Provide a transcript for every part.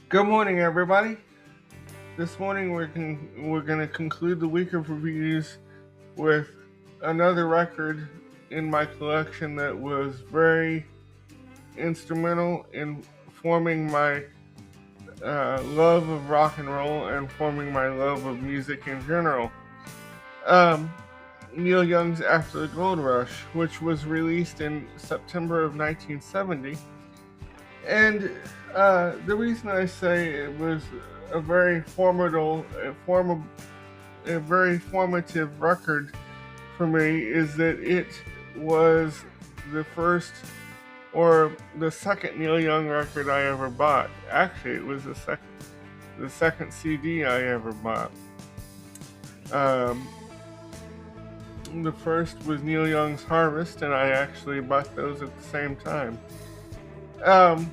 Good morning, everybody. This morning we're going to conclude the week of reviews with another record in my collection that was very instrumental in forming my love of rock and roll and forming my love of music in general. Um, Neil Young's After the Gold Rush, which was released in September of 1970. And the reason I say it was a very a very formative record for me is that it was the first or the second Neil Young record I ever bought. Actually, it was the second CD I ever bought. Um, the first was Neil Young's Harvest, and I actually bought those at the same time. Um,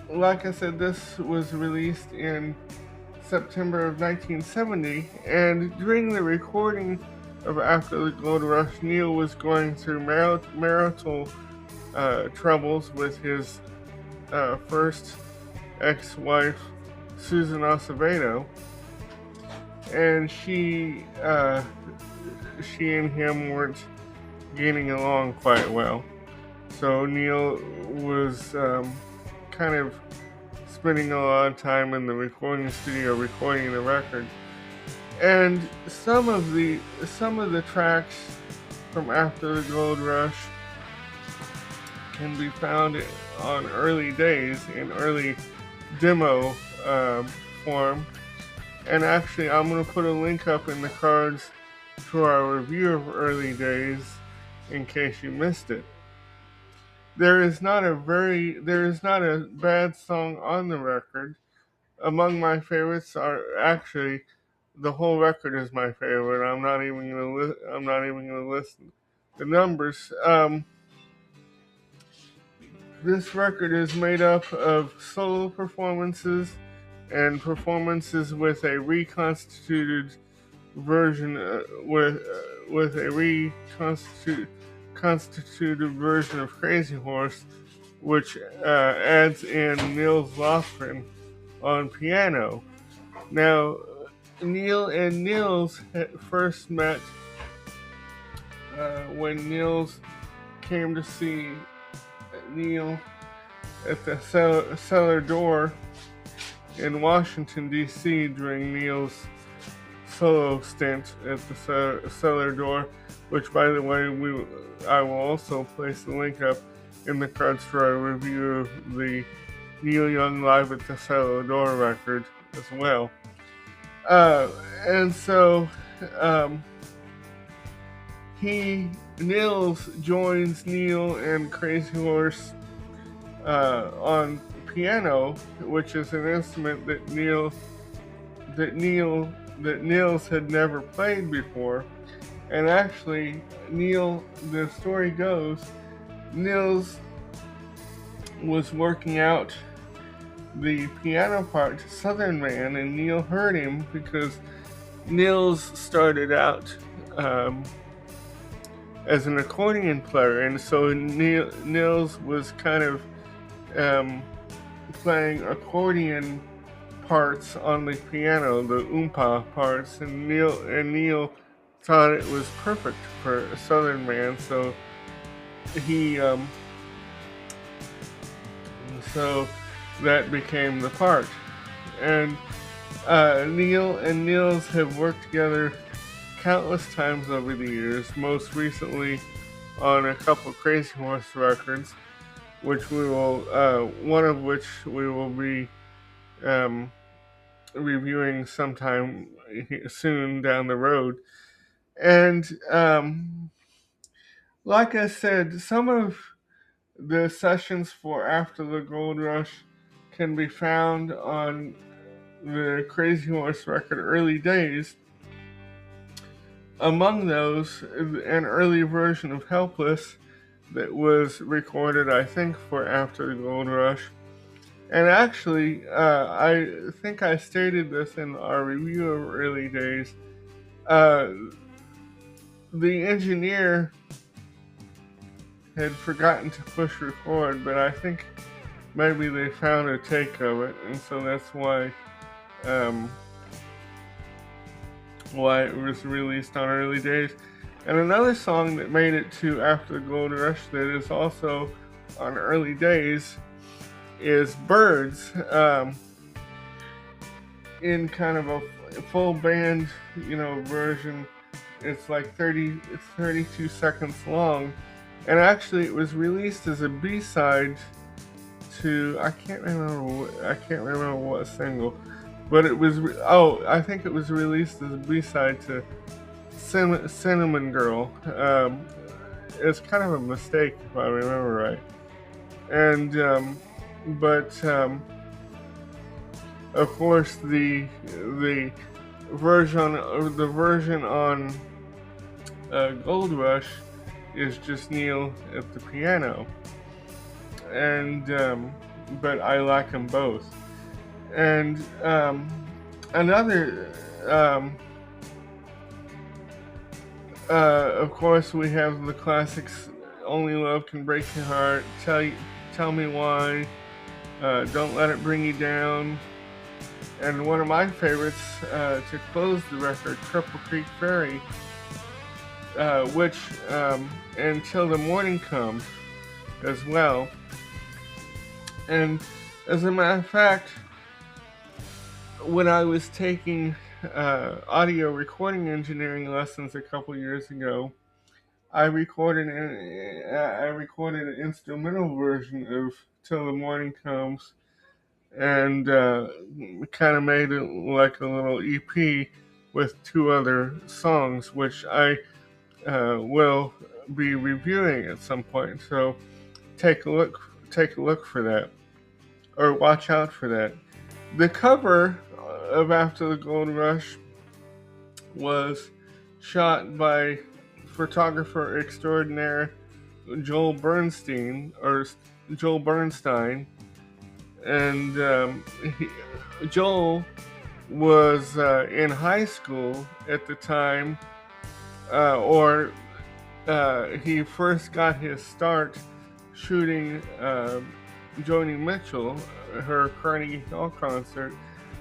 like I said, this was released in September of 1970, and during the recording of After the Gold Rush, Neil was going through marital troubles with his first ex-wife, Susan Acevedo, and she and him weren't getting along quite well. So Neil was kind of spending a lot of time in the recording studio recording the record. And some of the tracks from After the Gold Rush can be found on early days in early demo form. And actually, I'm going to put a link up in the cards to our review of Early Days in case you missed it. There is not a bad song on the record. Among my favorites are actually the whole record is my favorite. I'm not even gonna list the numbers. This record is made up of solo performances and performances with a reconstituted version with a reconstituted version of Crazy Horse, which adds in Nils Lofgren on piano. Now, Neil and Nils first met when Nils came to see Neil at the cellar door in Washington, D.C. during Neil's solo stint at the cellar door, which, by the way, I will also place the link up in the cards for a review of the Neil Young Live at the Cellar Door record as well. And so Nils joins Neil and Crazy Horse on piano, which is an instrument that Nils had never played before. And actually, the story goes, Nils was working out the piano part to Southern Man, and Neil heard him because Nils started out as an accordion player, and so Nils was kind of playing accordion parts on the piano, the oompa parts, and Neil thought it was perfect for a Southern Man, so he so that became the part. And Neil and Nils have worked together countless times over the years, most recently on a couple Crazy Horse records, which one of which we will be reviewing sometime soon down the road. And like I said, some of the sessions for After the Gold Rush can be found on the Crazy Horse record Early Days. among those, an early version of Helpless that was recorded, I think, for After the Gold Rush. And actually, I think I stated this in our review of Early Days. Uh, the engineer had forgotten to push record, but I think maybe they found a take of it, and so that's um, why it was released on Early Days. And another song that made it to After the Gold Rush that is also on Early Days is Birds, in kind of a full band, version. It's 32 seconds long, and actually it was released as a B-side to I can't remember what single, but it was I think it was released as a B-side to Cinnamon Girl. It's kind of a mistake if I remember right, and but of course the version on Gold Rush is just Neil at the piano, and but I like them both. And another, of course, we have the classics: "Only Love Can Break Your Heart," "Tell Me Why," "Don't Let It Bring You Down," and one of my favorites to close the record, "Cripple Creek Ferry," which "Until the Morning Comes" as well. And as a matter of fact, when I was taking audio recording engineering lessons a couple years ago, I recorded an instrumental version of "Till the Morning Comes," and kind of made it like a little EP with two other songs, which I will be reviewing at some point. So take a look for that, or watch out for that. The cover of After the Gold Rush was shot by photographer extraordinaire Joel Bernstein, and Joel was in high school at the time, or he first got his start shooting Joni Mitchell, her Carnegie Hall concert,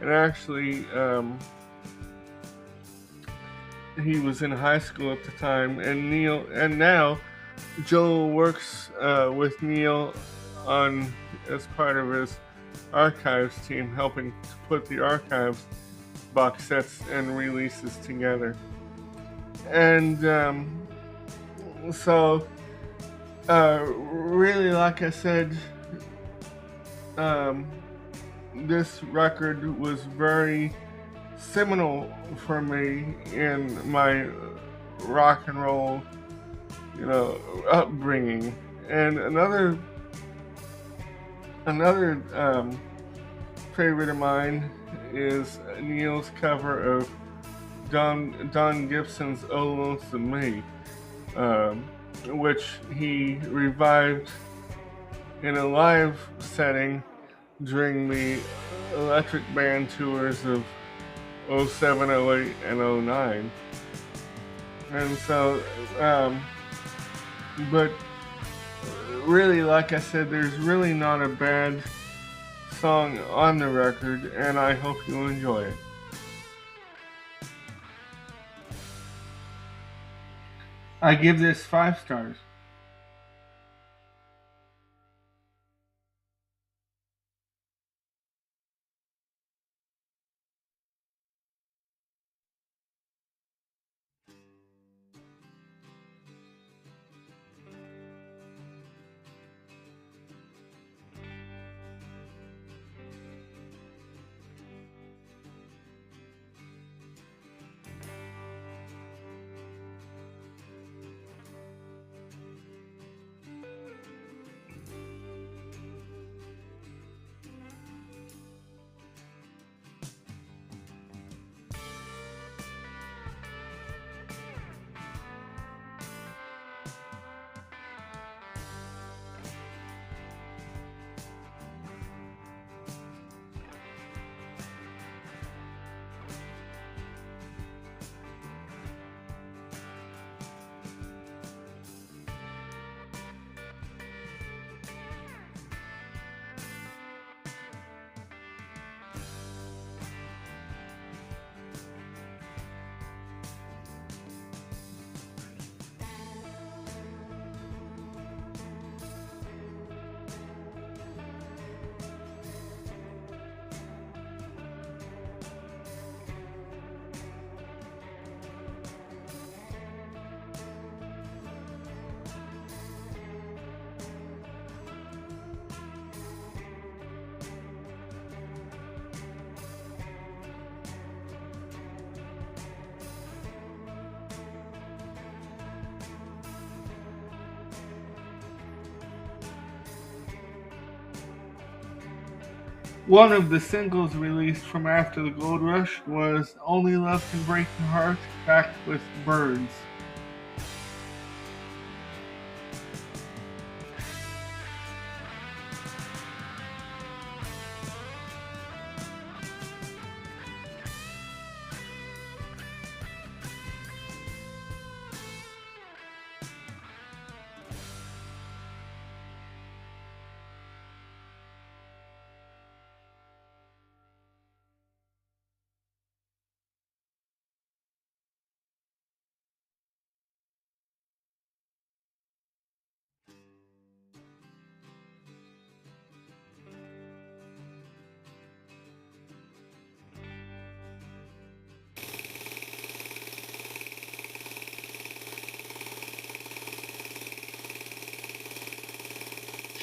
and actually he was in high school at the time. And now Joel works with Neil as part of his archives team, helping to put the archives box sets and releases together. And so really, like I said, this record was very seminal for me in my rock and roll, upbringing. And another favorite of mine is Neil's cover of Don Gibson's "Oh Lonesome Me," which he revived in a live setting during the Electric Band tours of 07, 08, and 09. And so, but really, like I said, there's really not a bad song on the record, and I hope you'll enjoy it. I give this 5 stars. One of the singles released from after the Gold Rush was Only Love Can Break Your Heart, backed with Birds.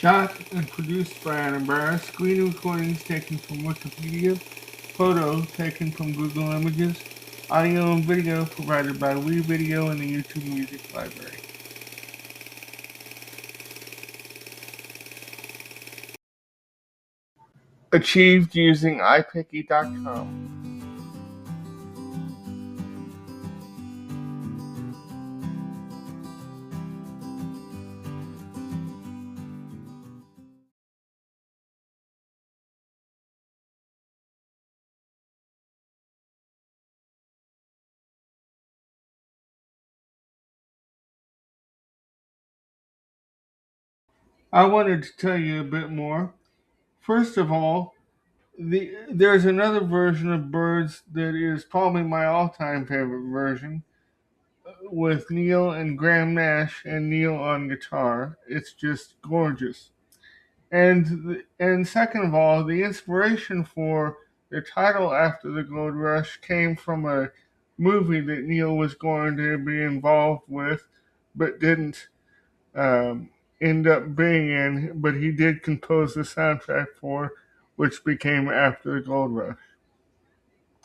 Shot and produced by Adam Barr, screen recordings taken from Wikipedia, photo taken from Google Images, audio and video provided by WeVideo and the YouTube Music Library. Achieved using iPicky.com. I wanted to tell you a bit more. First of all, there's another version of Birds that is probably my all-time favorite version, with Neil and Graham Nash and Neil on guitar. It's just gorgeous. And second of all, the inspiration for the title After the Gold Rush came from a movie that Neil was going to be involved with, but didn't um, end up being in. But he did compose the soundtrack for, which became After the Gold Rush.